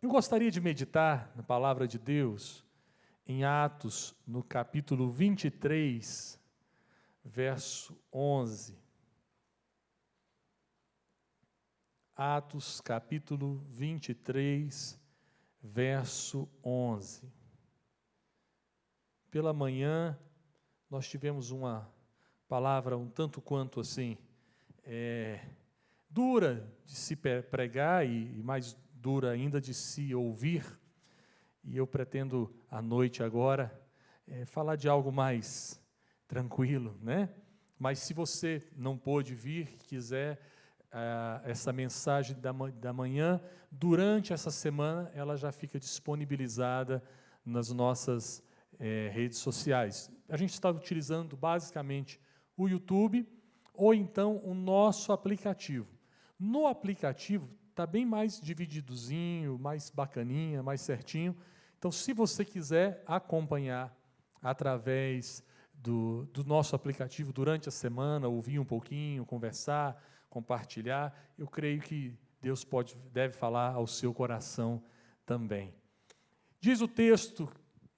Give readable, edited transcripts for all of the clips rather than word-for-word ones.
Eu gostaria de meditar na palavra de Deus em Atos, no capítulo 23, verso 11. Atos, capítulo 23, verso 11. Pela manhã, nós tivemos uma palavra um tanto quanto assim, dura de se pregar e mais dura ainda de se ouvir. E eu pretendo, à noite agora, falar de algo mais tranquilo, né? Mas se você não pôde vir, quiser essa mensagem da manhã, durante essa semana, ela já fica disponibilizada nas nossas redes sociais. A gente está utilizando basicamente o YouTube ou então o nosso aplicativo. No aplicativo está bem mais divididozinho, mais bacaninha, mais certinho. Então, se você quiser acompanhar através do nosso aplicativo durante a semana, ouvir um pouquinho, conversar, compartilhar, eu creio que Deus deve falar ao seu coração também. Diz o texto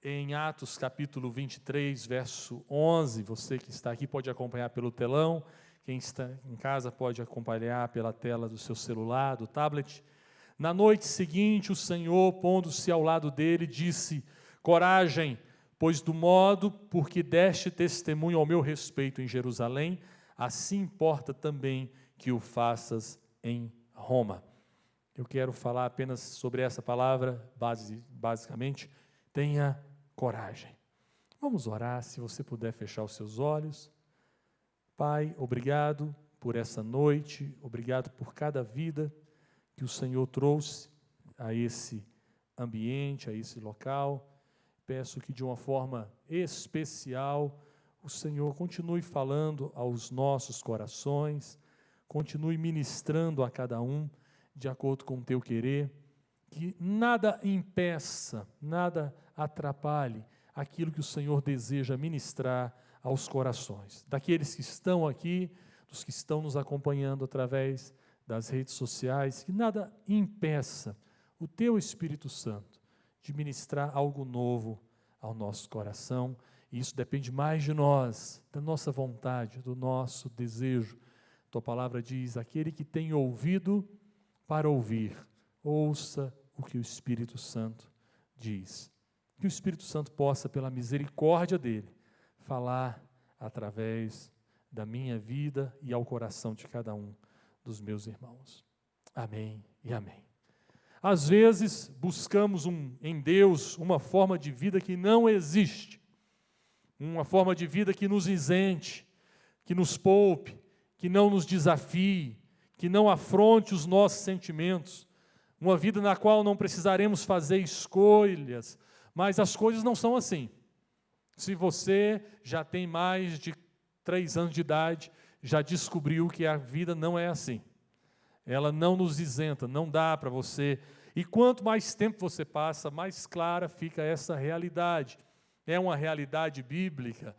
em Atos capítulo 23, verso 11, você que está aqui pode acompanhar pelo telão, quem está em casa pode acompanhar pela tela do seu celular, do tablet. Na noite seguinte, o Senhor, pondo-se ao lado dele, disse: coragem, pois do modo por que deste testemunho ao meu respeito em Jerusalém, assim importa também que o faças em Roma. Eu quero falar apenas sobre essa palavra, basicamente, tenha coragem. Vamos orar, se você puder fechar os seus olhos. Pai, obrigado por essa noite, obrigado por cada vida que o Senhor trouxe a esse ambiente, a esse local. Peço que de uma forma especial o Senhor continue falando aos nossos corações, continue ministrando a cada um de acordo com o teu querer, que nada impeça, nada atrapalhe aquilo que o Senhor deseja ministrar aos corações, daqueles que estão aqui, dos que estão nos acompanhando através das redes sociais, que nada impeça o teu Espírito Santo de ministrar algo novo ao nosso coração, e isso depende mais de nós, da nossa vontade, do nosso desejo. Tua palavra diz: aquele que tem ouvido para ouvir, ouça o que o Espírito Santo diz. Que o Espírito Santo possa, pela misericórdia dele, falar através da minha vida e ao coração de cada um dos meus irmãos. Amém e amém. Às vezes, buscamos em Deus uma forma de vida que não existe, uma forma de vida que nos isente, que nos poupe, que não nos desafie, que não afronte os nossos sentimentos, uma vida na qual não precisaremos fazer escolhas, mas as coisas não são assim. Se você já tem mais de 3 anos de idade, já descobriu que a vida não é assim. Ela não nos isenta, não dá para você. E quanto mais tempo você passa, mais clara fica essa realidade. É uma realidade bíblica,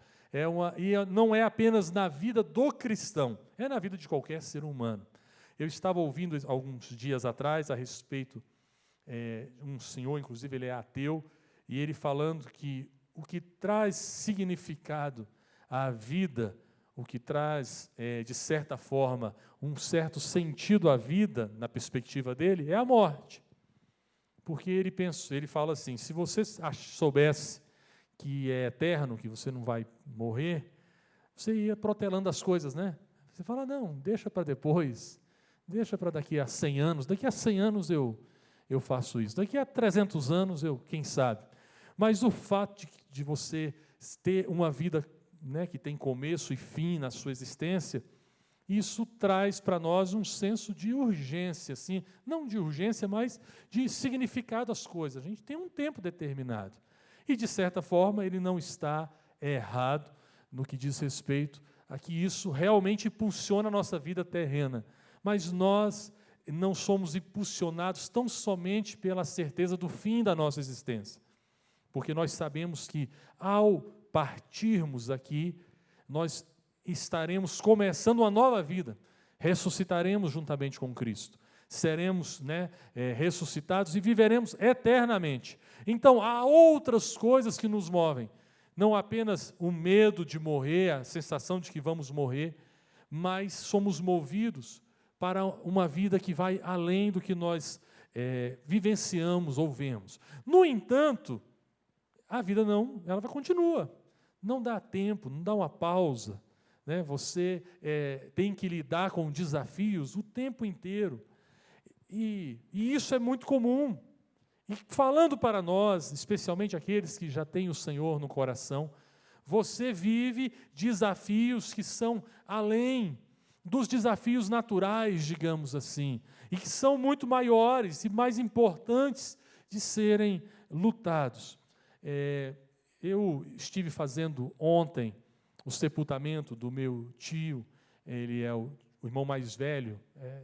e não é apenas na vida do cristão, é na vida de qualquer ser humano. Eu estava ouvindo alguns dias atrás a respeito, um senhor, inclusive ele é ateu, e ele falando que o que traz significado à vida, o que traz, de certa forma, um certo sentido à vida, na perspectiva dele, é a morte. Porque ele fala assim: se você soubesse que é eterno, que você não vai morrer, você ia protelando as coisas, né? Você fala: não, deixa para depois, deixa para daqui a 100 anos, daqui a 100 anos eu faço isso, daqui a 300 anos quem sabe. Mas o fato de você ter uma vida, né, que tem começo e fim na sua existência, isso traz para nós um senso de urgência, assim, não de urgência, mas de significado às coisas. A gente tem um tempo determinado. E, de certa forma, ele não está errado no que diz respeito a que isso realmente impulsiona a nossa vida terrena. Mas nós não somos impulsionados tão somente pela certeza do fim da nossa existência. Porque nós sabemos que, ao partirmos aqui, nós estaremos começando uma nova vida, ressuscitaremos juntamente com Cristo, seremos, né, ressuscitados e viveremos eternamente. Então, há outras coisas que nos movem, não apenas o medo de morrer, a sensação de que vamos morrer, mas somos movidos para uma vida que vai além do que nós vivenciamos ou vemos. No entanto, a vida ela continua, não dá tempo, não dá uma pausa, né? Você tem que lidar com desafios o tempo inteiro, e isso é muito comum. E falando para nós, especialmente aqueles que já têm o Senhor no coração, você vive desafios que são além dos desafios naturais, digamos assim, e que são muito maiores e mais importantes de serem lutados. Eu estive fazendo ontem o sepultamento do meu tio, ele é o irmão mais velho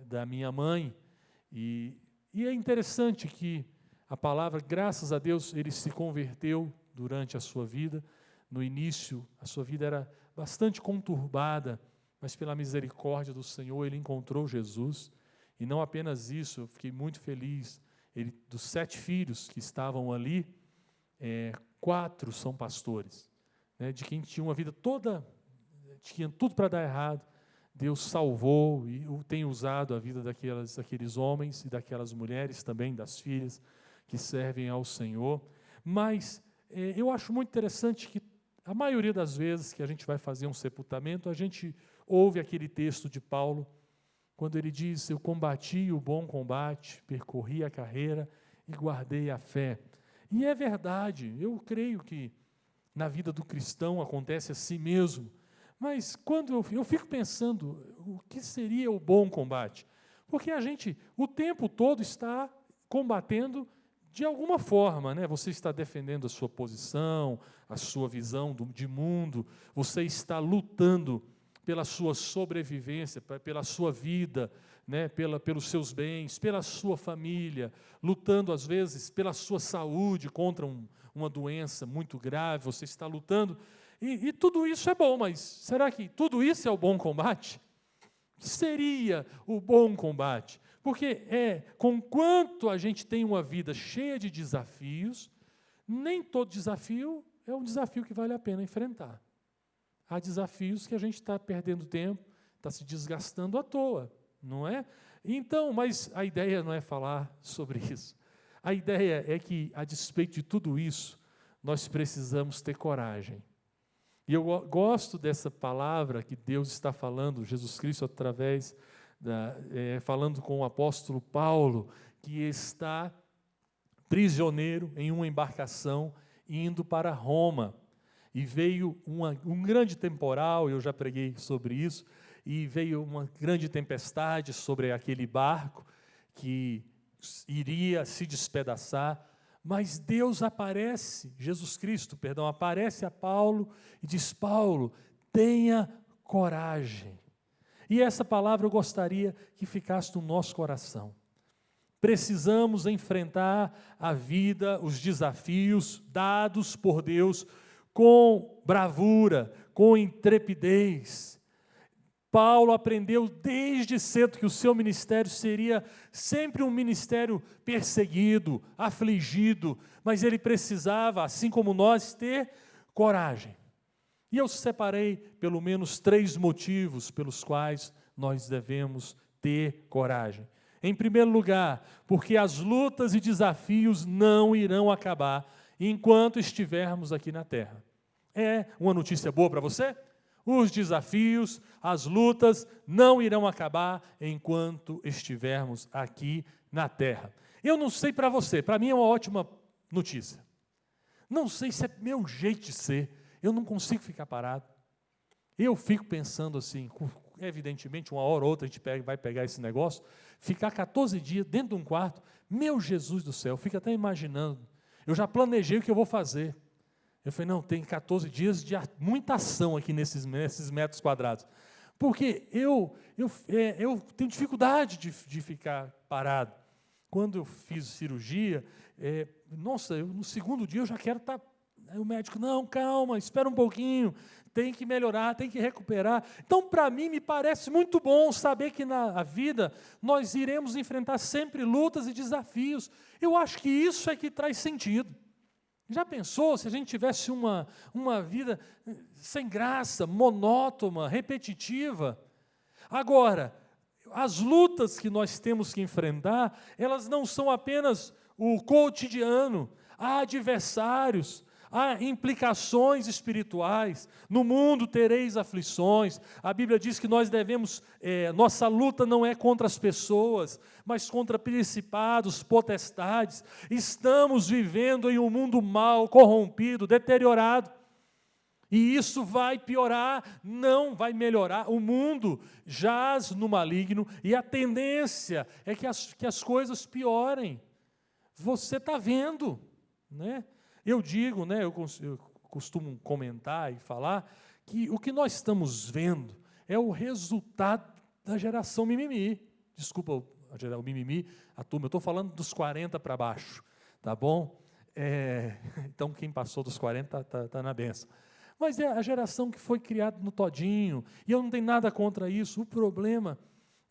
da minha mãe, e é interessante que a palavra, graças a Deus, ele se converteu durante a sua vida. No início, a sua vida era bastante conturbada, mas pela misericórdia do Senhor, ele encontrou Jesus. E não apenas isso, eu fiquei muito feliz. Dos 7 filhos que estavam ali, 4 são pastores. Né, de quem tinha uma vida toda, tinha tudo para dar errado, Deus salvou e tem usado a vida daqueles homens e daquelas mulheres também, das filhas, que servem ao Senhor. Mas eu acho muito interessante que a maioria das vezes que a gente vai fazer um sepultamento, a gente ouve aquele texto de Paulo, quando ele diz: eu combati o bom combate, percorri a carreira e guardei a fé. E é verdade, eu creio que na vida do cristão acontece assim mesmo, mas quando eu fico pensando, o que seria o bom combate? Porque a gente o tempo todo está combatendo de alguma forma, né? Você está defendendo a sua posição, a sua visão de mundo, você está lutando pela sua sobrevivência, pela sua vida, né? Pelos seus bens, pela sua família, lutando às vezes pela sua saúde contra uma doença muito grave, você está lutando, e tudo isso é bom, mas será que tudo isso é o bom combate? O que seria o bom combate? Porque conquanto a gente tem uma vida cheia de desafios, nem todo desafio é um desafio que vale a pena enfrentar. Há desafios que a gente está perdendo tempo, está se desgastando à toa, não é? Então, mas a ideia não é falar sobre isso. A ideia é que, a despeito de tudo isso, nós precisamos ter coragem. E eu gosto dessa palavra que Deus está falando, Jesus Cristo através falando com o apóstolo Paulo, que está prisioneiro em uma embarcação indo para Roma. E veio um grande temporal, eu já preguei sobre isso, e veio uma grande tempestade sobre aquele barco que iria se despedaçar, mas Deus Jesus Cristo, aparece a Paulo e diz: Paulo, tenha coragem. E essa palavra eu gostaria que ficasse no nosso coração. Precisamos enfrentar a vida, os desafios dados por Deus com bravura, com intrepidez. Paulo aprendeu desde cedo que o seu ministério seria sempre um ministério perseguido, afligido, mas ele precisava, assim como nós, ter coragem. E eu separei pelo menos 3 motivos pelos quais nós devemos ter coragem. Em primeiro lugar, porque as lutas e desafios não irão acabar enquanto estivermos aqui na terra. É uma notícia boa para você? Os desafios, as lutas não irão acabar enquanto estivermos aqui na terra. Eu não sei para você, para mim é uma ótima notícia. Não sei se é meu jeito de ser, eu não consigo ficar parado. Eu fico pensando assim, evidentemente uma hora ou outra a gente vai pegar esse negócio, ficar 14 dias dentro de um quarto, meu Jesus do céu, eu fico até imaginando, eu já planejei o que eu vou fazer. Eu falei, não, tem 14 dias de muita ação aqui nesses metros quadrados. Porque eu tenho dificuldade de ficar parado. Quando eu fiz cirurgia, no segundo dia eu já quero estar Aí o médico, não, calma, espera um pouquinho, tem que melhorar, tem que recuperar. Então, para mim, me parece muito bom saber que na vida nós iremos enfrentar sempre lutas e desafios. Eu acho que isso é que traz sentido. Já pensou se a gente tivesse uma vida sem graça, monótona, repetitiva? Agora, as lutas que nós temos que enfrentar, elas não são apenas o cotidiano, há adversários, há implicações espirituais. No mundo tereis aflições. A Bíblia diz que nós devemos, nossa luta não é contra as pessoas, mas contra principados, potestades. Estamos vivendo em um mundo mau, corrompido, deteriorado. E isso vai piorar, não vai melhorar. O mundo jaz no maligno e a tendência é que as coisas piorem. Você está vendo, né? Eu digo, né, eu costumo comentar e falar que o que nós estamos vendo é o resultado da geração mimimi. Desculpa o mimimi, a turma, eu estou falando dos 40 para baixo, tá bom? Então, quem passou dos 40 está na benção. Mas é a geração que foi criada no todinho, e eu não tenho nada contra isso. O problema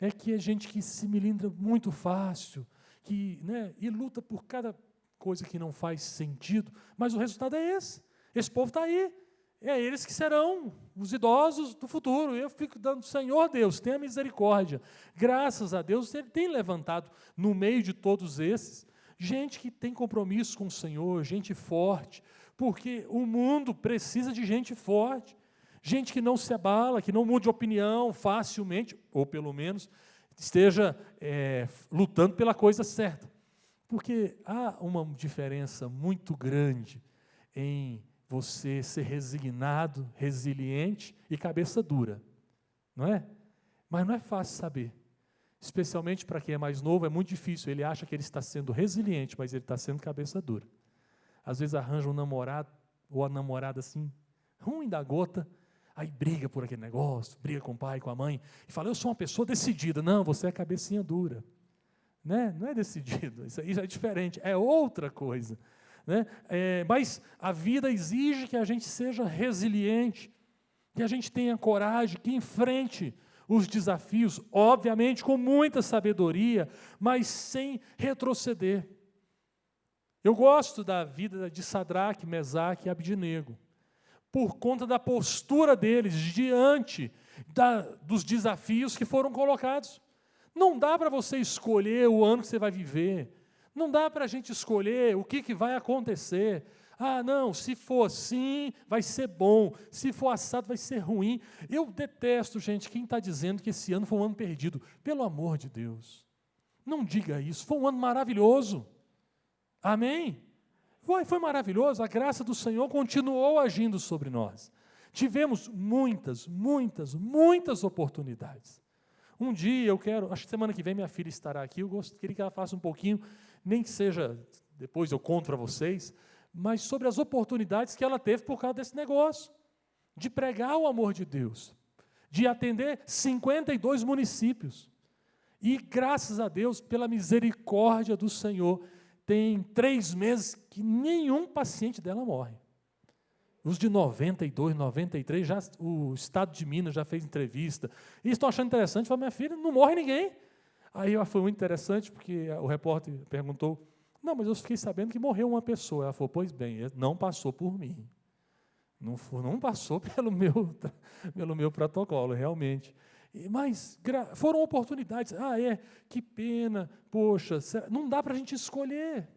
é que é gente que se melindra muito fácil, e luta por cada coisa que não faz sentido, mas o resultado é esse. Esse povo está aí. É eles que serão os idosos do futuro. Eu fico dando, Senhor Deus, tenha misericórdia. Graças a Deus, Ele tem levantado no meio de todos esses, gente que tem compromisso com o Senhor, gente forte, porque o mundo precisa de gente forte, gente que não se abala, que não mude de opinião facilmente, ou pelo menos esteja lutando pela coisa certa. Porque há uma diferença muito grande em você ser resignado, resiliente e cabeça dura, não é? Mas não é fácil saber. Especialmente para quem é mais novo, é muito difícil. Ele acha que ele está sendo resiliente, mas ele está sendo cabeça dura. Às vezes arranja um namorado ou a namorada assim, ruim da gota, aí briga por aquele negócio, briga com o pai, com a mãe, e fala, eu sou uma pessoa decidida. Não, você é cabecinha dura. Né? Não é decidido, isso é diferente, é outra coisa. Né? Mas a vida exige que a gente seja resiliente, que a gente tenha coragem, que enfrente os desafios, obviamente com muita sabedoria, mas sem retroceder. Eu gosto da vida de Sadraque, Mesaque e Abdenego, por conta da postura deles diante dos desafios que foram colocados. Não dá para você escolher o ano que você vai viver. Não dá para a gente escolher o que vai acontecer. Ah, não, se for assim, vai ser bom. Se for assado, vai ser ruim. Eu detesto, gente, quem está dizendo que esse ano foi um ano perdido. Pelo amor de Deus. Não diga isso. Foi um ano maravilhoso. Amém? Foi maravilhoso. A graça do Senhor continuou agindo sobre nós. Tivemos muitas oportunidades. Um dia acho que semana que vem minha filha estará aqui, eu queria que ela falasse um pouquinho, nem que seja, depois eu conto para vocês, mas sobre as oportunidades que ela teve por causa desse negócio, de pregar o amor de Deus, de atender 52 municípios. E graças a Deus, pela misericórdia do Senhor, tem 3 meses que nenhum paciente dela morre. Os de 92, 93, o Estado de Minas já fez entrevista. E estou achando interessante, falei, minha filha, não morre ninguém. Aí foi muito interessante, porque o repórter perguntou, não, mas eu fiquei sabendo que morreu uma pessoa. Ela falou, pois bem, não passou por mim. Não passou pelo meu protocolo, realmente. Mas foram oportunidades. Que pena, poxa, não dá para a gente escolher.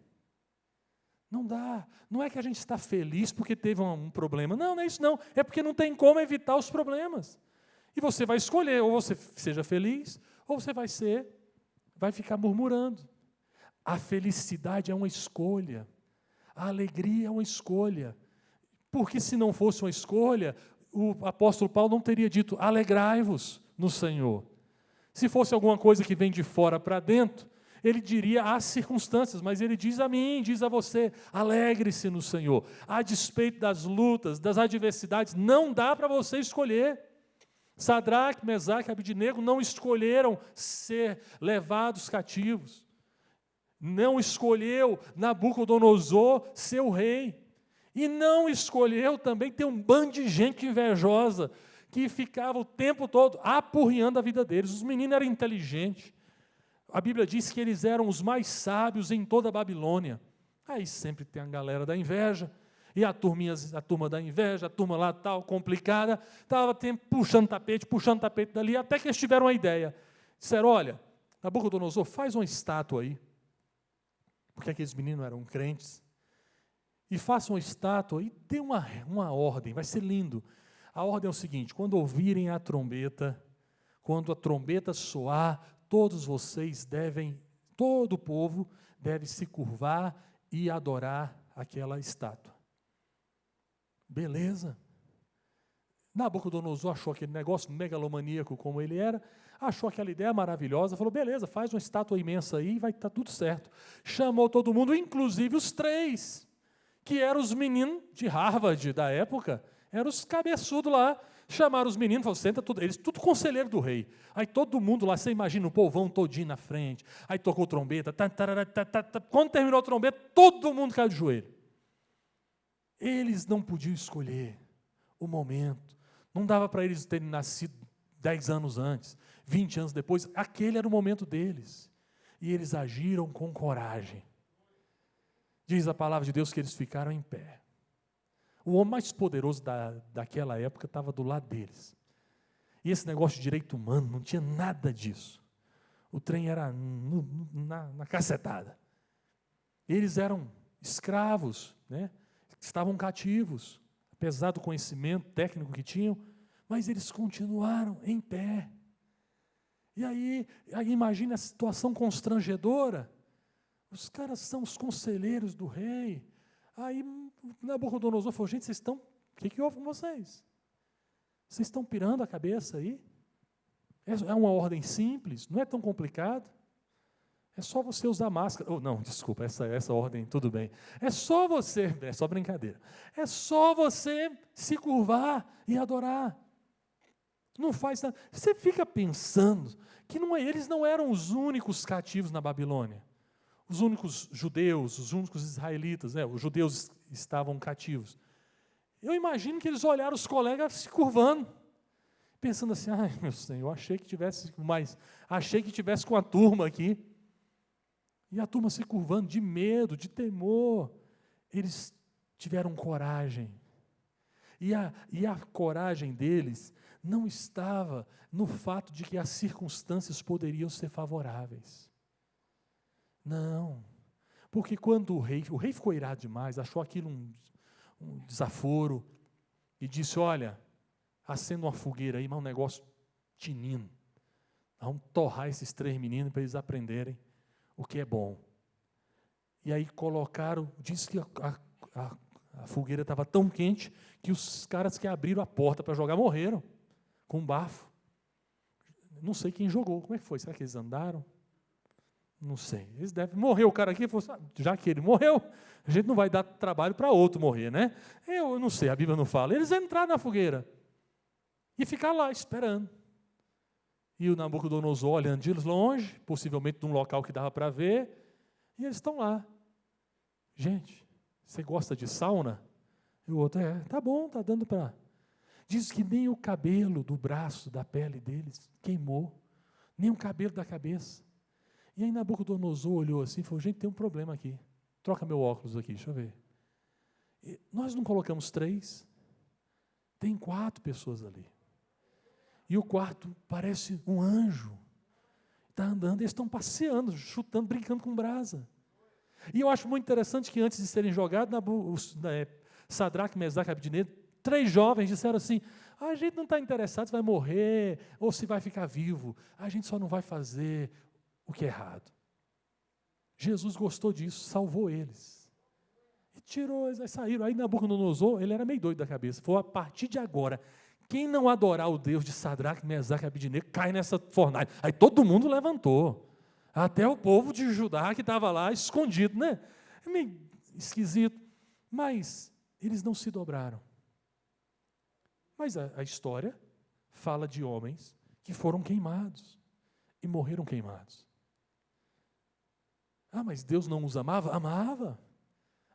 Não dá. Não é que a gente está feliz porque teve um problema. Não é isso não. É porque não tem como evitar os problemas. E você vai escolher, ou você seja feliz, ou você vai ficar murmurando. A felicidade é uma escolha. A alegria é uma escolha. Porque se não fosse uma escolha, o apóstolo Paulo não teria dito, alegrai-vos no Senhor. Se fosse alguma coisa que vem de fora para dentro, ele diria às circunstâncias, mas ele diz a mim, diz a você, alegre-se no Senhor. A despeito das lutas, das adversidades, não dá para você escolher. Sadraque, Mesaque e Abdenego não escolheram ser levados cativos. Não escolheu Nabucodonosor ser o rei. E não escolheu também ter um bando de gente invejosa, que ficava o tempo todo apurriando a vida deles. Os meninos eram inteligentes. A Bíblia diz que eles eram os mais sábios em toda a Babilônia. Aí sempre tem a galera da inveja, e a turma da inveja, a turma lá tal, complicada, estava puxando tapete dali, até que eles tiveram uma ideia. Disseram, olha, Nabucodonosor, faz uma estátua aí, porque aqueles meninos eram crentes, e faça uma estátua e dê uma ordem, vai ser lindo. A ordem é o seguinte, quando ouvirem a trombeta, quando a trombeta soar, todos vocês todo o povo deve se curvar e adorar aquela estátua. Beleza. Nabucodonosor achou aquele negócio megalomaníaco como ele era, achou aquela ideia maravilhosa, falou, beleza, faz uma estátua imensa aí, vai estar tudo certo. Chamou todo mundo, inclusive os 3, que eram os meninos de Harvard da época, eram os cabeçudos lá, chamaram os meninos, falaram, senta tudo, eles tudo conselheiro do rei. Aí todo mundo lá, você imagina o povão todinho na frente, aí tocou trombeta, quando terminou a trombeta, todo mundo caiu de joelho. Eles não podiam escolher o momento, não dava para eles terem nascido 10 anos antes, 20 anos depois, aquele era o momento deles. E eles agiram com coragem. Diz a palavra de Deus que eles ficaram em pé. O homem mais poderoso daquela época estava do lado deles. E esse negócio de direito humano, não tinha nada disso. O trem era na cacetada. Eles eram escravos, né? Estavam cativos, apesar do conhecimento técnico que tinham, mas eles continuaram em pé. E aí imagine a situação constrangedora. Os caras são os conselheiros do rei. Aí Nabucodonosor falou, gente, o que houve com vocês? Vocês estão pirando a cabeça aí? É uma ordem simples, não é tão complicado. É só você usar máscara. Não, desculpa, essa ordem, tudo bem. É só brincadeira. É só você se curvar e adorar. Não faz nada. Você fica pensando que eles não eram os únicos cativos na Babilônia. Os únicos judeus, os únicos israelitas, né? Os judeus estavam cativos. Eu imagino que eles olharam os colegas se curvando, pensando assim, ai meu Senhor, achei que tivesse com a turma aqui. E a turma se curvando de medo, de temor. Eles tiveram coragem. E a coragem deles não estava no fato de que as circunstâncias poderiam ser favoráveis. Não. Porque quando o rei ficou irado demais, achou aquilo um desaforo, e disse, olha, acenda uma fogueira aí, mas um negócio tinindo. Vamos torrar esses 3 meninos para eles aprenderem o que é bom. E aí disse que a fogueira estava tão quente que os caras que abriram a porta para jogar morreram, com um bafo. Não sei quem jogou, como é que foi? Será que eles andaram? Não sei. Morreu o cara aqui, já que ele morreu, a gente não vai dar trabalho para outro morrer, né? Eu não sei, a Bíblia não fala. Eles entraram na fogueira e ficaram lá esperando. E o Nabucodonosor olhando de longe, possivelmente num local que dava para ver, e eles estão lá. Gente, você gosta de sauna? E o outro, tá bom, tá dando para... Diz que nem o cabelo do braço, da pele deles queimou, nem o cabelo da cabeça. E aí Nabucodonosor olhou assim e falou, gente, tem um problema aqui. Troca meu óculos aqui, deixa eu ver. E nós não colocamos 3, tem 4 pessoas ali. E o quarto parece um anjo. Está andando, eles estão passeando, chutando, brincando com brasa. E eu acho muito interessante que antes de serem jogados, Sadraque, Mesaque e Abednego, 3 jovens disseram assim, a gente não está interessado se vai morrer ou se vai ficar vivo. A gente só não vai fazer o que é errado. Jesus gostou disso, salvou eles. E tirou, eles saíram. Aí Nabucodonosor, ele era meio doido da cabeça. Falou, a partir de agora, quem não adorar o Deus de Sadraque, Mesaque e Abednego, cai nessa fornalha. Aí todo mundo levantou. Até o povo de Judá que estava lá escondido, né? É meio esquisito. Mas eles não se dobraram. Mas a história fala de homens que foram queimados e morreram queimados. Ah, mas Deus não os amava? Amava.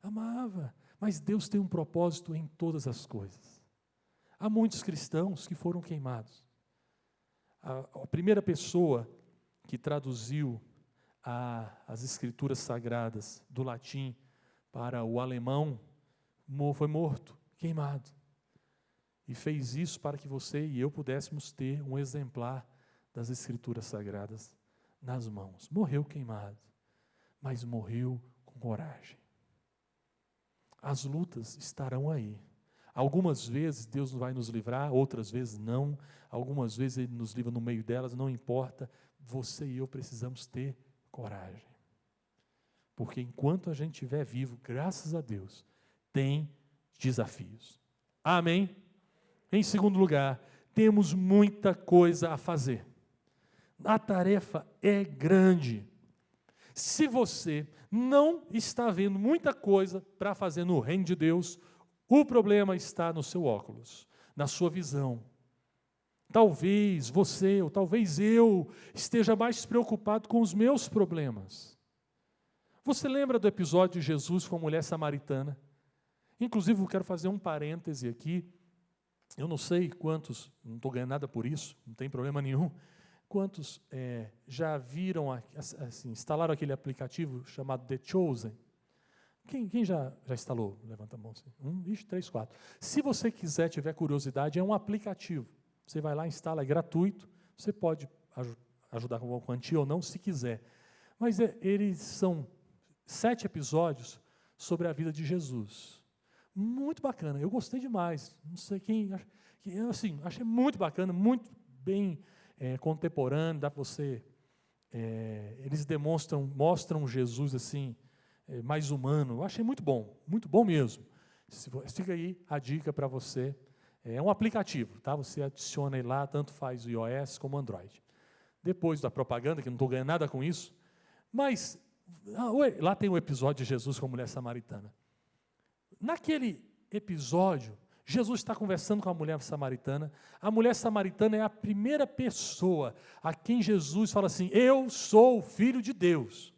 Amava. Mas Deus tem um propósito em todas as coisas. Há muitos cristãos que foram queimados. A primeira pessoa que traduziu as Escrituras Sagradas do latim para o alemão foi morto, queimado. E fez isso para que você e eu pudéssemos ter um exemplar das Escrituras Sagradas nas mãos. Morreu queimado, mas morreu com coragem. As lutas estarão aí. Algumas vezes Deus vai nos livrar, outras vezes não. Algumas vezes Ele nos livra no meio delas, não importa. Você e eu precisamos ter coragem. Porque enquanto a gente estiver vivo, graças a Deus, tem desafios. Amém? Em segundo lugar, temos muita coisa a fazer. A tarefa é grande. Se você não está vendo muita coisa para fazer no reino de Deus, o problema está no seu óculos, na sua visão. Talvez você, ou talvez eu, esteja mais preocupado com os meus problemas. Você lembra do episódio de Jesus com a mulher samaritana? Inclusive, eu quero fazer um parêntese aqui. Eu não sei quantos, não estou ganhando nada por isso, não tem problema nenhum. Quantos já viram, assim, instalaram aquele aplicativo chamado The Chosen? Quem já instalou? Levanta a mão. Assim. 3, 4. Se você quiser, tiver curiosidade, é um aplicativo. Você vai lá, instala, é gratuito. Você pode ajudar com uma quantia ou não, se quiser. Mas eles são 7 episódios sobre a vida de Jesus. Muito bacana, eu gostei demais. Não sei quem, assim, achei muito bacana, muito bem contemporâneo. Dá para você, eles mostram Jesus assim mais humano. Eu achei muito bom mesmo. Fica aí a dica para você. É um aplicativo, tá? Você adiciona ele lá, tanto faz o iOS como o Android. Depois da propaganda, que não estou ganhando nada com isso, mas lá tem o episódio de Jesus com a mulher samaritana. Naquele episódio, Jesus está conversando com a mulher samaritana. A mulher samaritana é a primeira pessoa a quem Jesus fala assim: eu sou o Filho de Deus.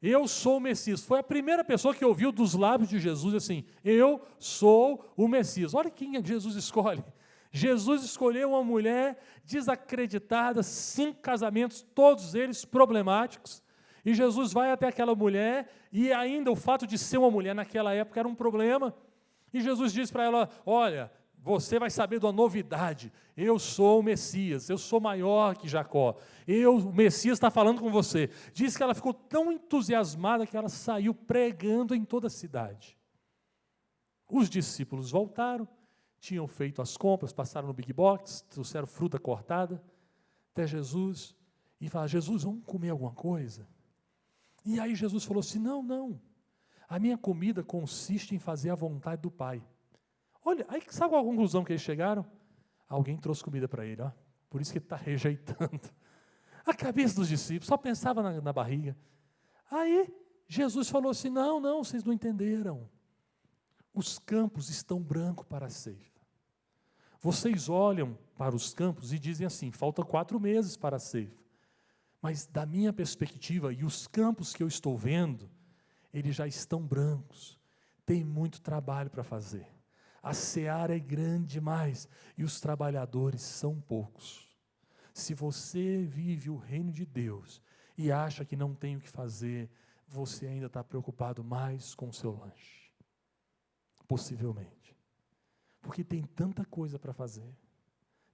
Eu sou o Messias. Foi a primeira pessoa que ouviu dos lábios de Jesus assim: eu sou o Messias. Olha quem Jesus escolhe. Jesus escolheu uma mulher desacreditada, 5 casamentos, todos eles problemáticos. E Jesus vai até aquela mulher, e ainda o fato de ser uma mulher naquela época era um problema. E Jesus diz para ela: olha, você vai saber de uma novidade. Eu sou o Messias, eu sou maior que Jacó. O Messias está falando com você. Diz que ela ficou tão entusiasmada que ela saiu pregando em toda a cidade. Os discípulos voltaram, tinham feito as compras, passaram no Big Box, trouxeram fruta cortada até Jesus e falaram: Jesus, vamos comer alguma coisa? E aí Jesus falou assim: não, a minha comida consiste em fazer a vontade do Pai. Olha, aí sabe qual a conclusão que eles chegaram? Alguém trouxe comida para ele, ó. Por isso que ele está rejeitando. A cabeça dos discípulos, só pensava na barriga. Aí Jesus falou assim: não, vocês não entenderam. Os campos estão brancos para a ceifa. Vocês olham para os campos e dizem assim: falta 4 meses para a ceifa. Mas da minha perspectiva, e os campos que eu estou vendo, eles já estão brancos. Tem muito trabalho para fazer. A seara é grande demais e os trabalhadores são poucos. Se você vive o reino de Deus e acha que não tem o que fazer, você ainda está preocupado mais com o seu lanche. Possivelmente. Porque tem tanta coisa para fazer.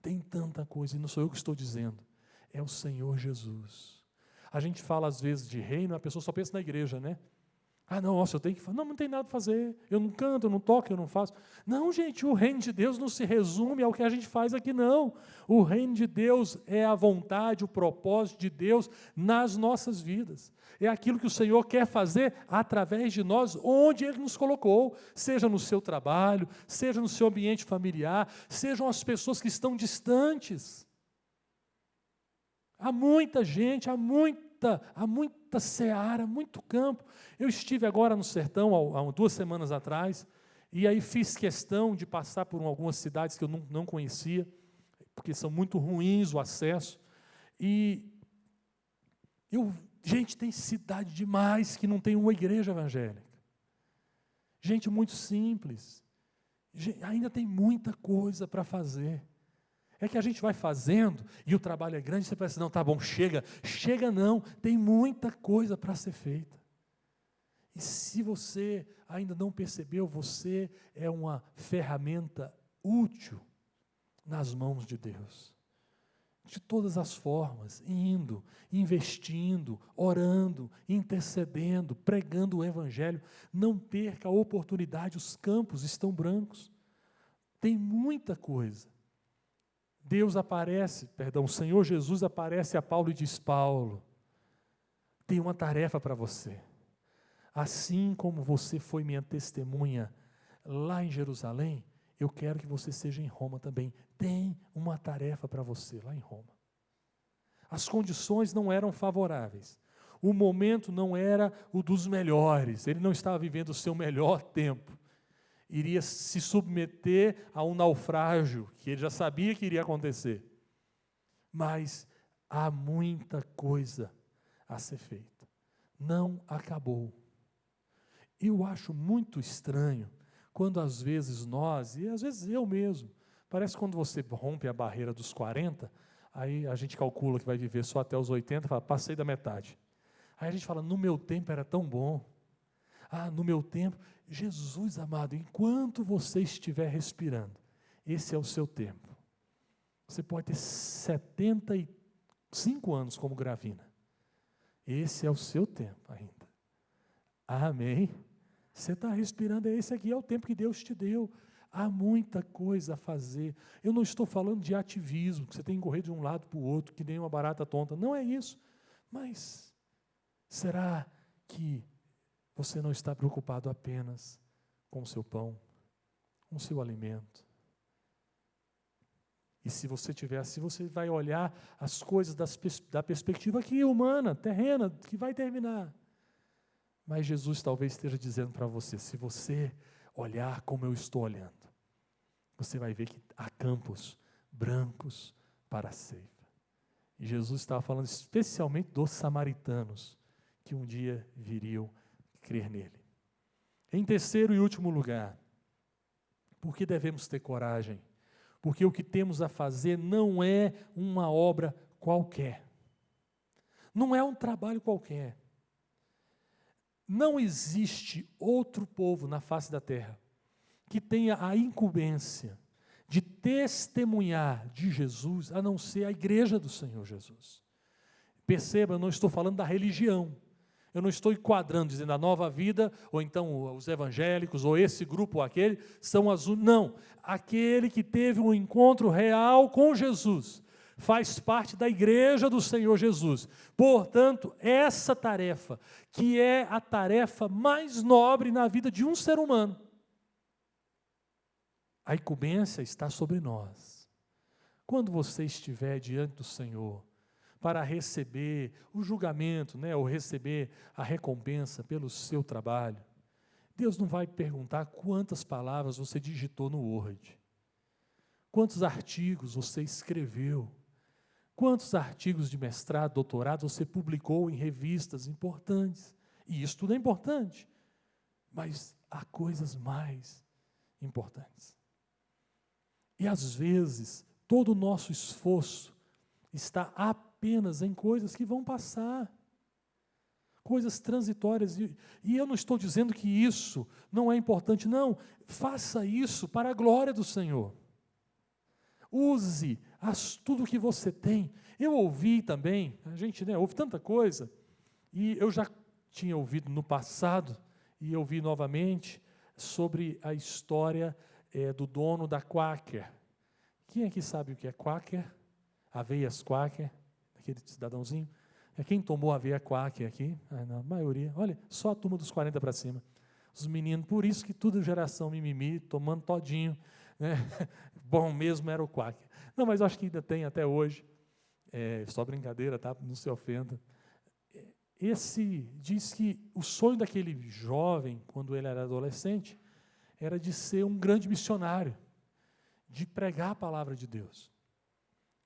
Tem tanta coisa, e não sou eu que estou dizendo. É o Senhor Jesus. A gente fala às vezes de reino, a pessoa só pensa na igreja, né? Ah, não, nossa, eu tenho que fazer. Não tem nada para fazer. Eu não canto, eu não toco, eu não faço. Não, gente, o reino de Deus não se resume ao que a gente faz aqui, não. O reino de Deus é a vontade, o propósito de Deus nas nossas vidas. É aquilo que o Senhor quer fazer através de nós, onde Ele nos colocou. Seja no seu trabalho, seja no seu ambiente familiar, sejam as pessoas que estão distantes. Há muita gente, há muita seara, muito campo. Eu estive agora no sertão, há 2 semanas atrás, e aí fiz questão de passar por algumas cidades que eu não conhecia, porque são muito ruins o acesso. Gente, tem cidade demais que não tem uma igreja evangélica. Gente muito simples. Ainda tem muita coisa para fazer. É que a gente vai fazendo e o trabalho é grande, você pensa, não, tá bom, chega. Chega não, tem muita coisa para ser feita. E se você ainda não percebeu, você é uma ferramenta útil nas mãos de Deus. De todas as formas, indo, investindo, orando, intercedendo, pregando o Evangelho. Não perca a oportunidade, os campos estão brancos. Tem muita coisa. O Senhor Jesus aparece a Paulo e diz, Paulo, tem uma tarefa para você. Assim como você foi minha testemunha lá em Jerusalém, eu quero que você seja em Roma também. Tem uma tarefa para você lá em Roma. As condições não eram favoráveis. O momento não era o dos melhores. Ele não estava vivendo o seu melhor tempo. Iria se submeter a um naufrágio, que ele já sabia que iria acontecer. Mas há muita coisa a ser feita. Não acabou. Eu acho muito estranho quando às vezes nós, e às vezes eu mesmo, parece quando você rompe a barreira dos 40, aí a gente calcula que vai viver só até os 80, fala, passei da metade. Aí a gente fala, no meu tempo era tão bom. No meu tempo, Jesus amado, enquanto você estiver respirando, esse é o seu tempo. Você pode ter 75 anos como Gravina. Esse é o seu tempo ainda. Amém? Você está respirando, esse aqui é o tempo que Deus te deu. Há muita coisa a fazer. Eu não estou falando de ativismo, que você tem que correr de um lado para o outro, que nem uma barata tonta. Não é isso. Mas será que você não está preocupado apenas com o seu pão, com o seu alimento? E se você tiver assim, você vai olhar as coisas da perspectiva aqui humana, terrena, que vai terminar. Mas Jesus talvez esteja dizendo para você, se você olhar como eu estou olhando, você vai ver que há campos brancos para a ceifa. E Jesus estava falando especialmente dos samaritanos, que um dia viriam crer nele. Em terceiro e último lugar, por que devemos ter coragem? Porque o que temos a fazer não é uma obra qualquer. Não é um trabalho qualquer. Não existe outro povo na face da terra que tenha a incumbência de testemunhar de Jesus, a não ser a igreja do Senhor Jesus. Perceba, eu não estou falando da religião. Eu não estou enquadrando, dizendo a Nova Vida, ou então os evangélicos, ou esse grupo ou aquele, são as... Não, aquele que teve um encontro real com Jesus, faz parte da igreja do Senhor Jesus. Portanto, essa tarefa, que é a tarefa mais nobre na vida de um ser humano, a incumbência está sobre nós. Quando você estiver diante do Senhor, para receber o julgamento, ou receber a recompensa pelo seu trabalho, Deus não vai perguntar quantas palavras você digitou no Word, quantos artigos você escreveu, quantos artigos de mestrado, doutorado você publicou em revistas importantes. E isso tudo é importante, mas há coisas mais importantes. E às vezes, todo o nosso esforço está apenas em coisas que vão passar, coisas transitórias, e eu não estou dizendo que isso não é importante, não, faça isso para a glória do Senhor, use tudo que você tem. Eu ouvi também, a gente ouve tanta coisa, e eu já tinha ouvido no passado, e ouvi novamente, sobre a história do dono da Quaker. Quem aqui sabe o que é Quaker? Aveias Quaker, aquele cidadãozinho. Quem tomou aveia Quaker aqui? A maioria. Olha, só a turma dos 40 para cima. Os meninos, por isso que tudo geração mimimi, tomando todinho. Né? Bom mesmo era o Quaker. Não, mas eu acho que ainda tem até hoje. Só brincadeira, tá? Não se ofenda. Esse diz que o sonho daquele jovem, quando ele era adolescente, era de ser um grande missionário, de pregar a palavra de Deus.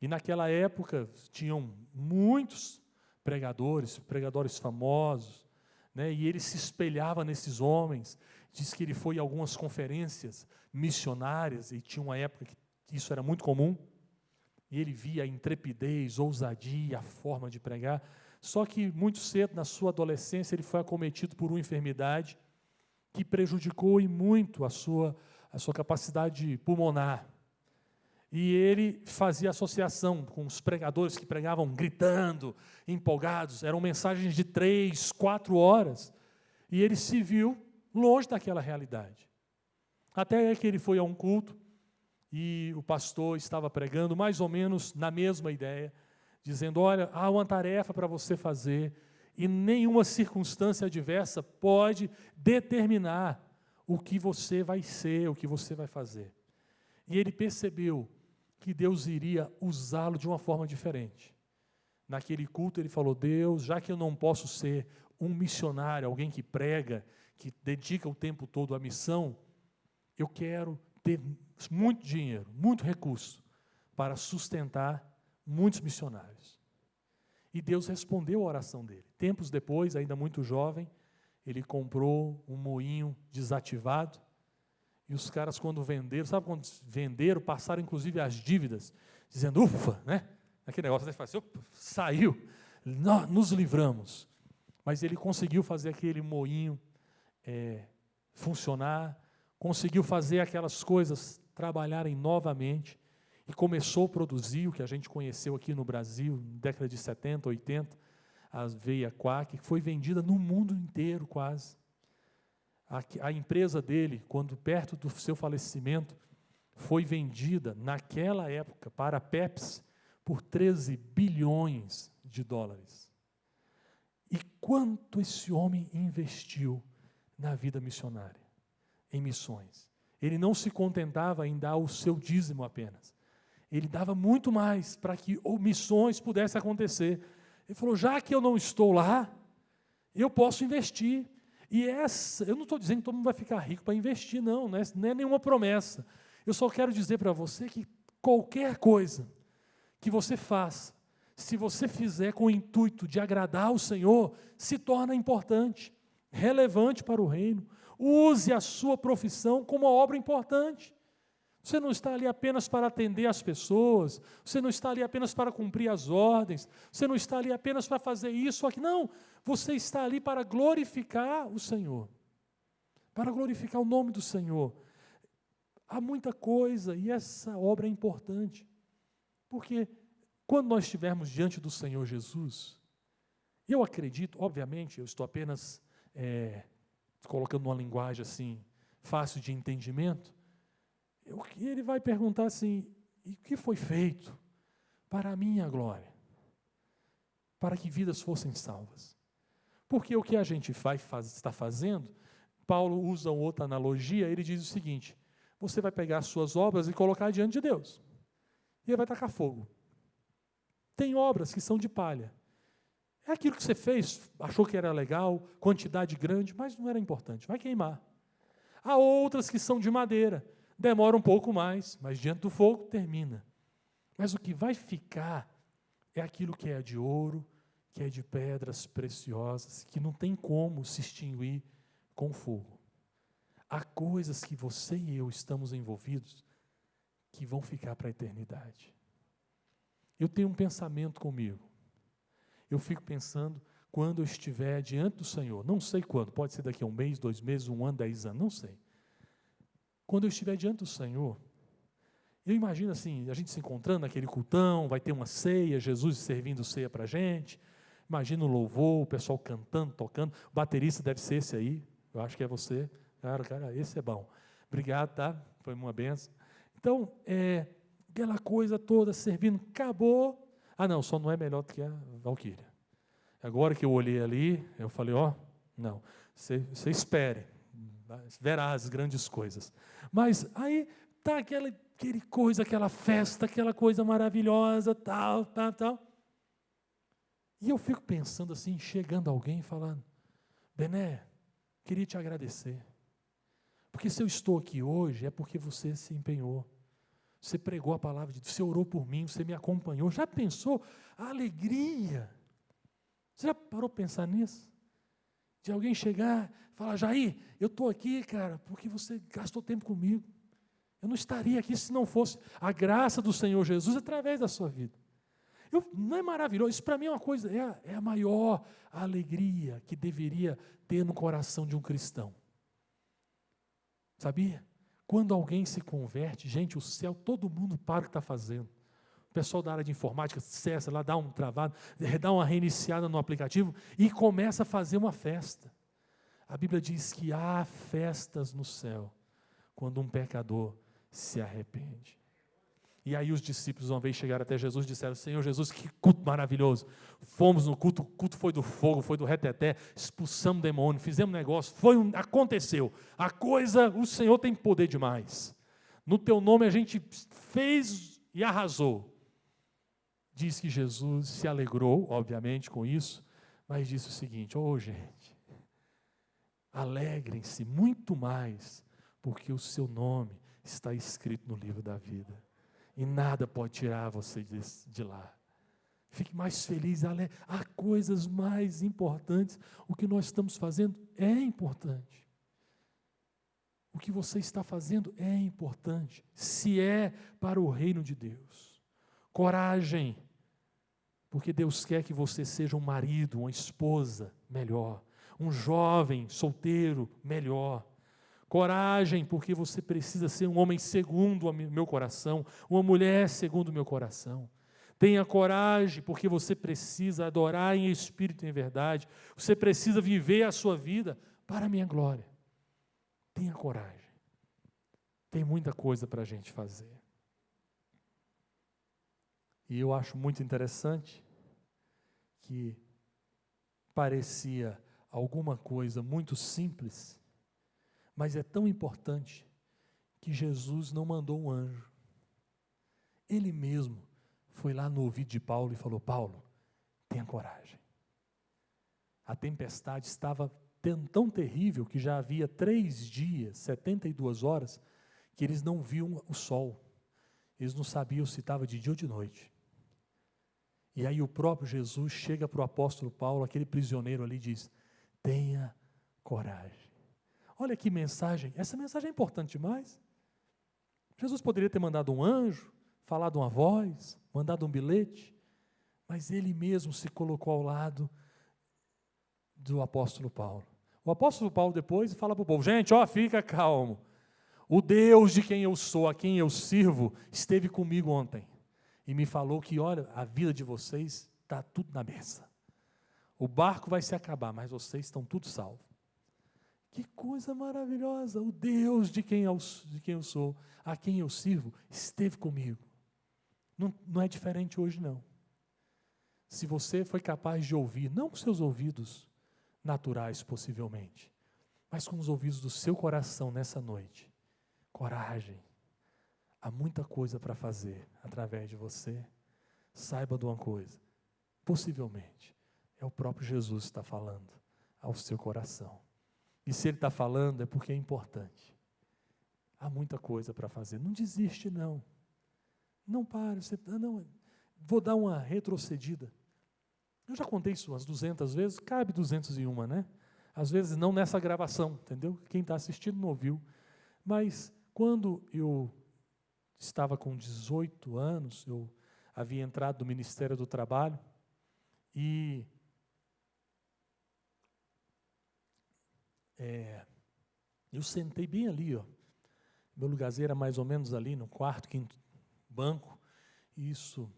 E naquela época tinham muitos pregadores famosos, e ele se espelhava nesses homens, Diz que ele foi a algumas conferências missionárias, e tinha uma época que isso era muito comum, e ele via a intrepidez, ousadia, a forma de pregar. Só que muito cedo, na sua adolescência, ele foi acometido por uma enfermidade que prejudicou e muito a sua capacidade pulmonar. E ele fazia associação com os pregadores que pregavam gritando, empolgados, eram mensagens de 3, 4 horas, e ele se viu longe daquela realidade. Até que ele foi a um culto, e o pastor estava pregando mais ou menos na mesma ideia, dizendo, olha, há uma tarefa para você fazer, e nenhuma circunstância adversa pode determinar o que você vai ser, o que você vai fazer. E ele percebeu que Deus iria usá-lo de uma forma diferente. Naquele culto ele falou, Deus, já que eu não posso ser um missionário, alguém que prega, que dedica o tempo todo à missão, eu quero ter muito dinheiro, muito recurso, para sustentar muitos missionários. E Deus respondeu a oração dele. Tempos depois, ainda muito jovem, ele comprou um moinho desativado, e os caras, quando venderam, sabe quando venderam, passaram inclusive as dívidas, dizendo, ufa, né? Aquele negócio, você fala assim, opa, saiu, nos livramos. Mas ele conseguiu fazer aquele moinho funcionar, conseguiu fazer aquelas coisas trabalharem novamente, e começou a produzir o que a gente conheceu aqui no Brasil, na década de 70, 80, a aveia Quaker, que foi vendida no mundo inteiro quase. A empresa dele, quando perto do seu falecimento, foi vendida naquela época para a Pepsi por 13 bilhões de dólares. E quanto esse homem investiu na vida missionária, em missões? Ele não se contentava em dar o seu dízimo apenas. Ele dava muito mais para que missões pudessem acontecer. Ele falou, já que eu não estou lá, eu posso investir. E eu não estou dizendo que todo mundo vai ficar rico para investir, não é nenhuma promessa. Eu só quero dizer para você que qualquer coisa que você faça, se você fizer com o intuito de agradar ao Senhor, se torna importante, relevante para o reino. Use a sua profissão como uma obra importante. Você não está ali apenas para atender as pessoas, você não está ali apenas para cumprir as ordens, você não está ali apenas para fazer isso ou aquilo, não. Você está ali para glorificar o Senhor, para glorificar o nome do Senhor. Há muita coisa, e essa obra é importante, porque quando nós estivermos diante do Senhor Jesus, eu acredito, obviamente, eu estou apenas colocando uma linguagem assim, fácil de entendimento, ele vai perguntar assim, e o que foi feito para a minha glória? Para que vidas fossem salvas. Porque o que a gente está fazendo, Paulo usa outra analogia, ele diz o seguinte, você vai pegar as suas obras e colocar diante de Deus, e ele vai tacar fogo. Tem obras que são de palha. É aquilo que você fez, achou que era legal, quantidade grande, mas não era importante, vai queimar. Há outras que são de madeira, demora um pouco mais, mas diante do fogo termina. Mas o que vai ficar é aquilo que é de ouro, que é de pedras preciosas, que não tem como se extinguir com fogo. Há coisas que você e eu estamos envolvidos que vão ficar para a eternidade. Eu tenho um pensamento comigo. Eu fico pensando, quando eu estiver diante do Senhor, não sei quando, pode ser daqui a 1 mês, 2 meses, 1 ano, 10 anos, não sei. Quando eu estiver diante do Senhor, eu imagino assim, a gente se encontrando naquele cultão, vai ter uma ceia, Jesus servindo ceia para a gente, imagina o louvor, o pessoal cantando, tocando, o baterista deve ser esse aí, eu acho que é você, cara, esse é bom. Obrigado, tá? Foi uma benção. Então, aquela coisa toda servindo, acabou. Ah, não, só não é melhor do que a Valquíria. Agora que eu olhei ali, eu falei, não, você espere, verá as grandes coisas. Mas aí está aquela festa, aquela coisa maravilhosa, tal. E eu fico pensando assim, chegando alguém e falando, Bené, queria te agradecer. Porque se eu estou aqui hoje, é porque você se empenhou. Você pregou a palavra de Deus, você orou por mim, você me acompanhou. Já pensou a alegria? Você já parou para pensar nisso? De alguém chegar e falar, Jair, eu estou aqui, cara, porque você gastou tempo comigo. Eu não estaria aqui se não fosse a graça do Senhor Jesus através da sua vida. Não é maravilhoso? Isso para mim é uma coisa, é a maior alegria que deveria ter no coração de um cristão. Sabia? Quando alguém se converte, gente, o céu, todo mundo para o que está fazendo. O pessoal da área de informática cessa lá, dá um travado, dá uma reiniciada no aplicativo e começa a fazer uma festa. A Bíblia diz que há festas no céu quando um pecador se arrepende. E aí os discípulos uma vez chegaram até Jesus e disseram, Senhor Jesus, que culto maravilhoso. Fomos no culto, o culto foi do fogo, foi do reteté, expulsamos demônio, fizemos negócio, aconteceu. A coisa, o Senhor tem poder demais. No teu nome a gente fez e arrasou. Diz que Jesus se alegrou, obviamente, com isso, mas disse o seguinte, gente, alegrem-se muito mais, porque o seu nome está escrito no livro da vida. E nada pode tirar você de lá. Fique mais feliz, há coisas mais importantes. O que nós estamos fazendo é importante. O que você está fazendo é importante, se é para o reino de Deus. Coragem, porque Deus quer que você seja um marido, uma esposa melhor, um jovem solteiro melhor. Coragem, porque você precisa ser um homem segundo o meu coração, uma mulher segundo o meu coração. Tenha coragem, porque você precisa adorar em espírito e em verdade. Você precisa viver a sua vida para a minha glória. Tenha coragem. Tem muita coisa para a gente fazer. E eu acho muito interessante que parecia alguma coisa muito simples, mas é tão importante que Jesus não mandou um anjo. Ele mesmo foi lá no ouvido de Paulo e falou, Paulo, tenha coragem. A tempestade estava tão terrível que já havia 3 dias, 72 horas, que eles não viam o sol. Eles não sabiam se estava de dia ou de noite. E aí o próprio Jesus chega para o apóstolo Paulo, aquele prisioneiro ali, e diz, tenha coragem. Olha que mensagem, essa mensagem é importante demais. Jesus poderia ter mandado um anjo, falado uma voz, mandado um bilhete, mas ele mesmo se colocou ao lado do apóstolo Paulo. O apóstolo Paulo depois fala para o povo, gente, fica calmo. O Deus de quem eu sou, a quem eu sirvo, esteve comigo ontem e me falou que, olha, a vida de vocês está tudo na mesa. O barco vai se acabar, mas vocês estão tudo salvos. Que coisa maravilhosa, o Deus de quem eu sou, a quem eu sirvo, esteve comigo. Não é diferente hoje não. Se você foi capaz de ouvir, não com seus ouvidos naturais possivelmente, mas com os ouvidos do seu coração nessa noite, coragem, há muita coisa para fazer através de você. Saiba de uma coisa, possivelmente, é o próprio Jesus que está falando ao seu coração. E se Ele está falando é porque é importante. Há muita coisa para fazer. Não desiste, não. Não pare. Não, vou dar uma retrocedida. Eu já contei isso umas 200 vezes, cabe 201, né? Às vezes não nessa gravação, entendeu? Quem está assistindo não ouviu. Mas quando eu estava com 18 anos, eu havia entrado no Ministério do Trabalho e eu sentei bem ali, meu lugarzinho era mais ou menos ali, no 4º, 5º banco, isso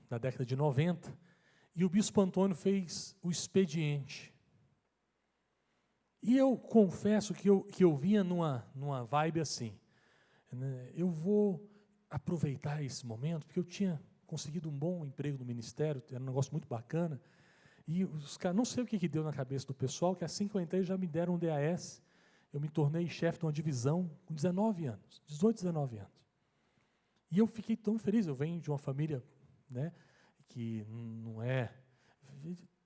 na década de 90, e o bispo Antônio fez o expediente. E eu confesso que eu vinha numa vibe assim, né, eu vou aproveitar esse momento, porque eu tinha conseguido um bom emprego no ministério, era um negócio muito bacana, e os caras, não sei o que deu na cabeça do pessoal, que assim que eu entrei já me deram um DAS, eu me tornei chefe de uma divisão com 19 anos, 18, 19 anos. E eu fiquei tão feliz, eu venho de uma família, né, que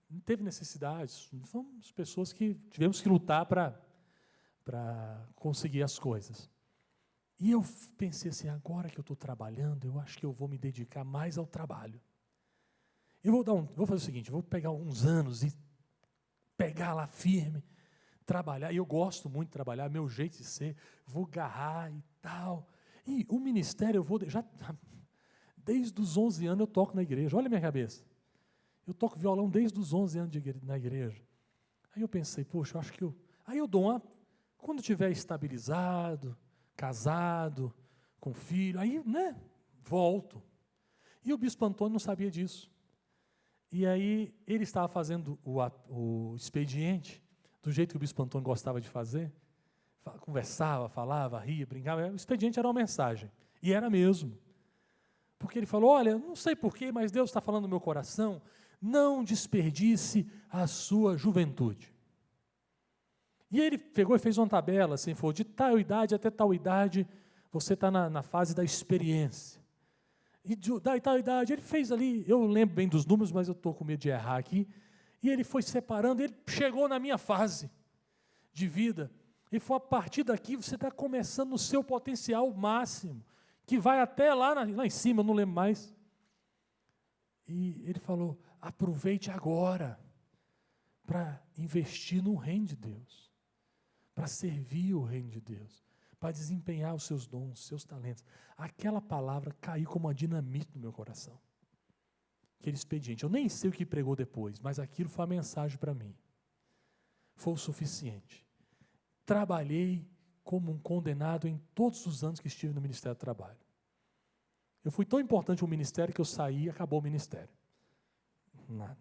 não teve necessidades, somos pessoas que tivemos que lutar para conseguir as coisas. E eu pensei assim, agora que eu estou trabalhando, eu acho que eu vou me dedicar mais ao trabalho. Eu vou fazer o seguinte, eu vou pegar alguns anos e pegar lá firme, trabalhar. E eu gosto muito de trabalhar, meu jeito de ser, vou agarrar e tal. E o ministério, desde os 11 anos eu toco na igreja, olha a minha cabeça. Eu toco violão desde os 11 anos na igreja. Aí eu pensei, poxa, eu acho que aí eu dou quando estiver estabilizado, casado, com filho, aí, volto. E o bispo Antônio não sabia disso. E aí ele estava fazendo o expediente, do jeito que o bispo Antônio gostava de fazer, conversava, falava, ria, brincava. O expediente era uma mensagem, e era mesmo. Porque ele falou, olha, não sei porquê, mas Deus está falando no meu coração, não desperdice a sua juventude. E ele pegou e fez uma tabela, assim, falou, de tal idade até tal idade, você está na fase da experiência. E da tal idade, ele fez ali, eu lembro bem dos números, mas eu estou com medo de errar aqui, e ele foi separando, ele chegou na minha fase de vida, e foi a partir daqui, você está começando o seu potencial máximo, que vai até lá em cima, eu não lembro mais. E ele falou, aproveite agora, para investir no reino de Deus, para servir o reino de Deus, para desempenhar os seus dons, os seus talentos. Aquela palavra caiu como uma dinamite no meu coração. Aquele expediente. Eu nem sei o que pregou depois, mas aquilo foi a mensagem para mim. Foi o suficiente. Trabalhei como um condenado em todos os anos que estive no Ministério do Trabalho. Eu fui tão importante no ministério que eu saí e acabou o ministério.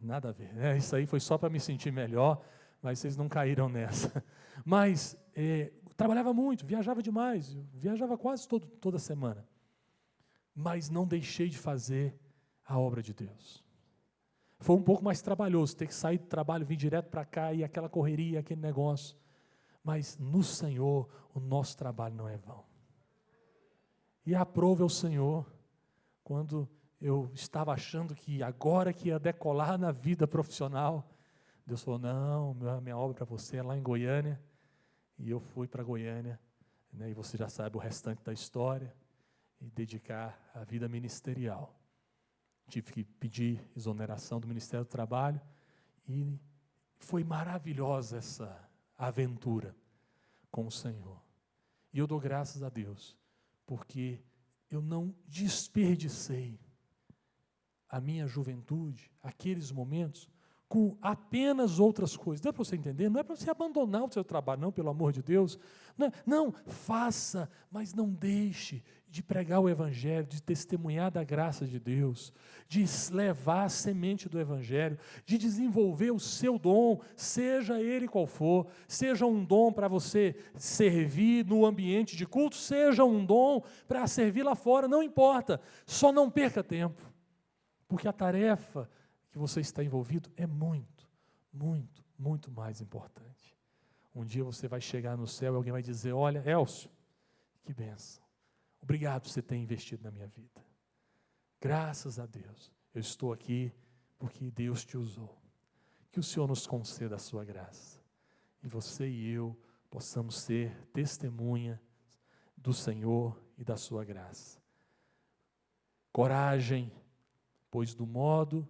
Nada a ver. Isso aí foi só para me sentir melhor, mas vocês não caíram nessa. Mas trabalhava muito, viajava demais, viajava quase toda semana. Mas não deixei de fazer a obra de Deus. Foi um pouco mais trabalhoso, ter que sair do trabalho, vir direto para cá, e aquela correria, aquele negócio. Mas no Senhor, o nosso trabalho não é vão. E aprove ao Senhor, quando eu estava achando que agora que ia decolar na vida profissional, Deus falou, não, minha obra para você é lá em Goiânia. E eu fui para Goiânia, e você já sabe o restante da história, e dedicar a vida ministerial. Tive que pedir exoneração do Ministério do Trabalho, e foi maravilhosa essa aventura com o Senhor. E eu dou graças a Deus, porque eu não desperdicei a minha juventude, aqueles momentos, com apenas outras coisas. Dá para você entender? Não é para você abandonar o seu trabalho, não, pelo amor de Deus. Não, faça, mas não deixe de pregar o Evangelho, de testemunhar da graça de Deus, de levar a semente do Evangelho, de desenvolver o seu dom, seja ele qual for, seja um dom para você servir no ambiente de culto, seja um dom para servir lá fora, não importa, só não perca tempo, porque a tarefa que você está envolvido é muito, muito, muito mais importante. Um dia você vai chegar no céu e alguém vai dizer, olha, Elcio, que bênção, obrigado por você ter investido na minha vida. Graças a Deus, eu estou aqui porque Deus te usou. Que o Senhor nos conceda a sua graça. E você e eu possamos ser testemunha do Senhor e da sua graça. Coragem, pois do modo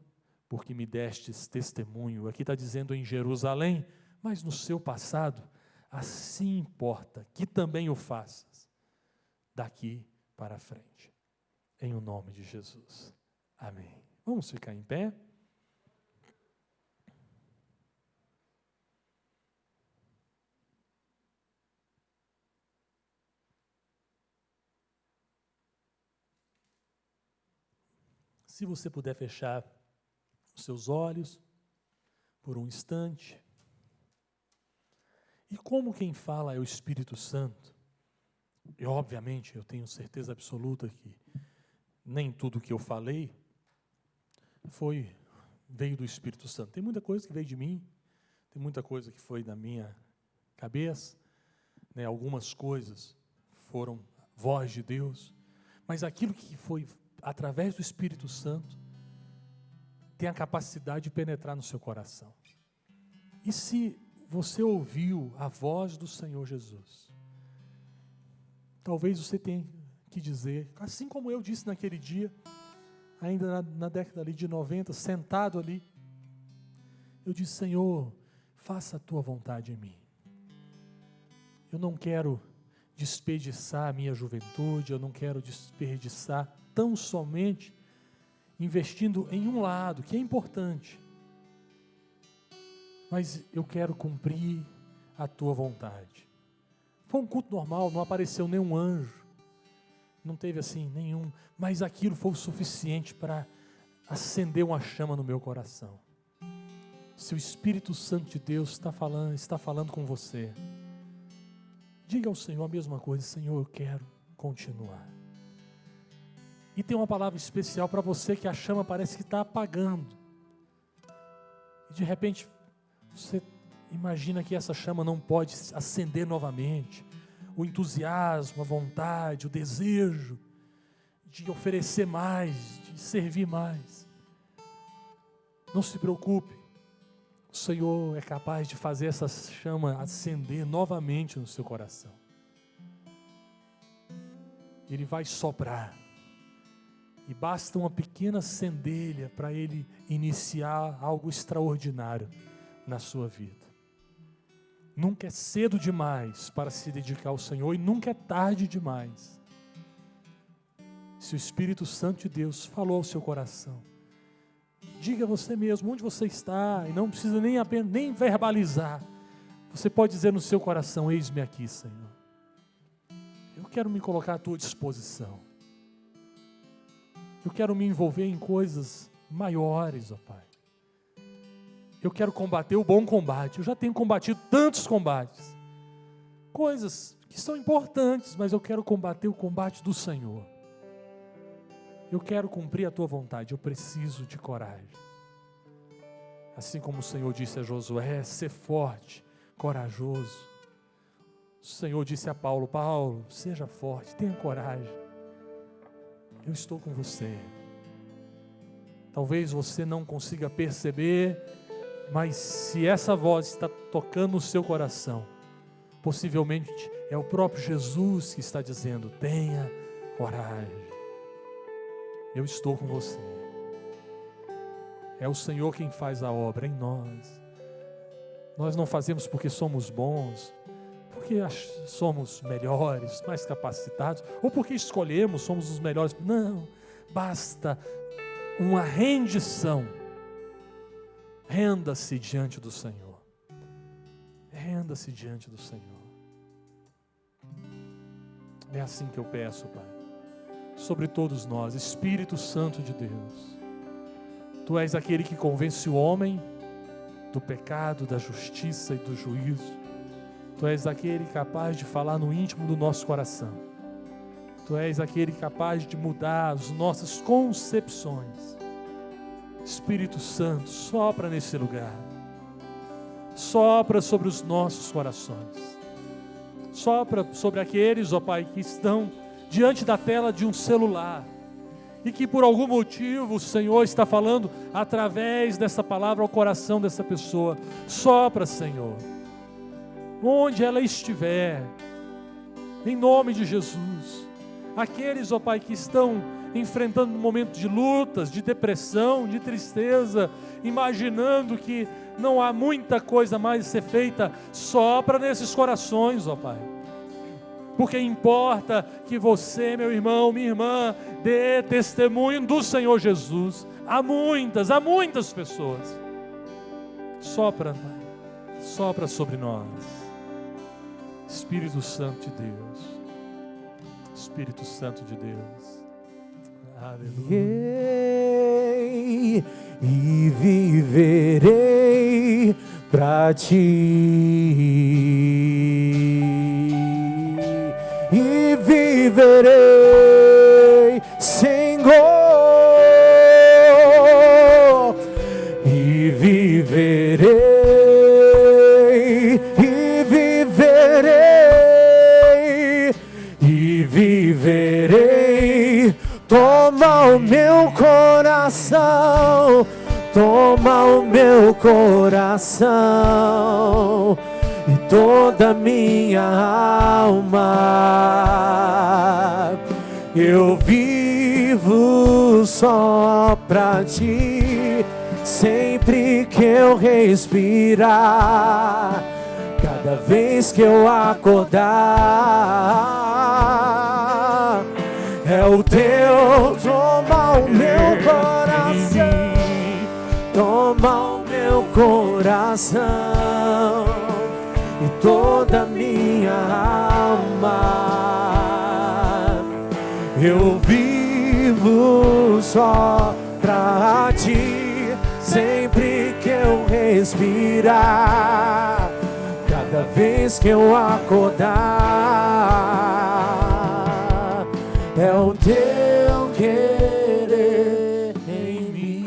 porque me destes testemunho. Aqui está dizendo em Jerusalém, mas no seu passado, assim importa que também o faças daqui para frente. Em o nome de Jesus. Amém. Vamos ficar em pé? Se você puder fechar os seus olhos por um instante. E como quem fala é o Espírito Santo, e obviamente eu tenho certeza absoluta que nem tudo que eu falei veio do Espírito Santo. Tem muita coisa que veio de mim, tem muita coisa que foi da minha cabeça, algumas coisas foram voz de Deus, mas aquilo que foi através do Espírito Santo tem a capacidade de penetrar no seu coração. E se você ouviu a voz do Senhor Jesus, talvez você tenha que dizer, assim como eu disse naquele dia, ainda na década ali de 90, sentado ali, eu disse, Senhor, faça a tua vontade em mim. Eu não quero desperdiçar a minha juventude, eu não quero desperdiçar tão somente investindo em um lado, que é importante, mas eu quero cumprir a tua vontade. Foi um culto normal, não apareceu nenhum anjo, não teve assim nenhum, mas aquilo foi o suficiente para acender uma chama no meu coração. Se o Espírito Santo de Deus está falando com você, diga ao Senhor a mesma coisa: Senhor, eu quero continuar. E tem uma palavra especial para você, que a chama parece que está apagando. E de repente, você imagina que essa chama não pode acender novamente. O entusiasmo, a vontade, o desejo de oferecer mais, de servir mais. Não se preocupe. O Senhor é capaz de fazer essa chama acender novamente no seu coração. Ele vai soprar. E basta uma pequena centelha para Ele iniciar algo extraordinário na sua vida. Nunca é cedo demais para se dedicar ao Senhor e nunca é tarde demais. Se o Espírito Santo de Deus falou ao seu coração, diga a você mesmo onde você está, e não precisa nem verbalizar. Você pode dizer no seu coração: eis-me aqui, Senhor. Eu quero me colocar à tua disposição. Eu quero me envolver em coisas maiores, ó Pai. Eu quero combater o bom combate. Eu já tenho combatido tantos combates. Coisas que são importantes, mas eu quero combater o combate do Senhor. Eu quero cumprir a tua vontade. Eu preciso de coragem. Assim como o Senhor disse a Josué: ser forte, corajoso. O Senhor disse a Paulo: Paulo, seja forte, tenha coragem. Eu estou com você. Talvez você não consiga perceber, mas se essa voz está tocando no seu coração, possivelmente é o próprio Jesus que está dizendo: tenha coragem. Eu estou com você. É o Senhor quem faz a obra em nós. Nós não fazemos porque somos bons, porque somos melhores, mais capacitados, ou porque escolhemos, somos os melhores. Não, basta uma rendição. Renda-se diante do Senhor. Renda-se diante do Senhor. É assim que eu peço, Pai, sobre todos nós. Espírito Santo de Deus, Tu és aquele que convence o homem do pecado, da justiça e do juízo. Tu és aquele capaz de falar no íntimo do nosso coração. Tu és aquele capaz de mudar as nossas concepções. Espírito Santo, sopra nesse lugar. Sopra sobre os nossos corações. Sopra sobre aqueles, ó Pai, que estão diante da tela de um celular e que por algum motivo o Senhor está falando através dessa palavra ao coração dessa pessoa. Sopra, Senhor, onde ela estiver, em nome de Jesus. Aqueles, ó Pai, que estão enfrentando um momento de lutas, de depressão, de tristeza, imaginando que não há muita coisa mais a ser feita, sopra nesses corações, ó Pai. Porque importa que você, meu irmão, minha irmã, dê testemunho do Senhor Jesus. Há muitas pessoas. Sopra, Pai, sopra sobre nós. Espírito Santo de Deus, Espírito Santo de Deus, aleluia. E viverei para Ti, e viverei, Senhor, e viverei. Toma o meu coração, toma o meu coração e toda a minha alma. Eu vivo só pra Ti, sempre que eu respirar, cada vez que eu acordar. É o teu, toma o meu coração, toma o meu coração e toda a minha alma. Eu vivo só pra ti, sempre que eu respirar, cada vez que eu acordar. É o teu querer em mim.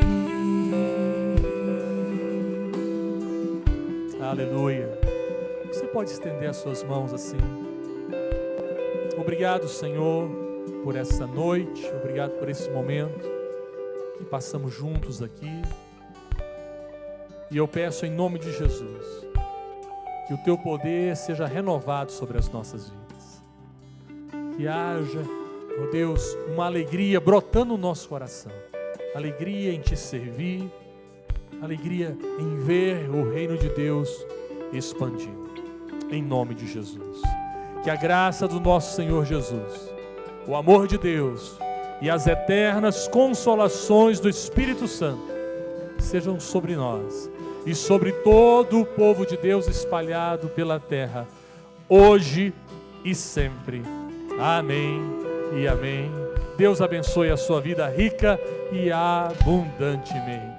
Aleluia. Você pode estender as suas mãos assim. Obrigado, Senhor, por essa noite. Obrigado por esse momento que passamos juntos aqui. E eu peço em nome de Jesus que o teu poder seja renovado sobre as nossas vidas. Que haja, ó Deus, uma alegria brotando no nosso coração. Alegria em te servir, alegria em ver o reino de Deus expandindo. Em nome de Jesus. Que a graça do nosso Senhor Jesus, o amor de Deus e as eternas consolações do Espírito Santo sejam sobre nós e sobre todo o povo de Deus espalhado pela terra, hoje e sempre. Amém e amém. Deus abençoe a sua vida rica e abundantemente.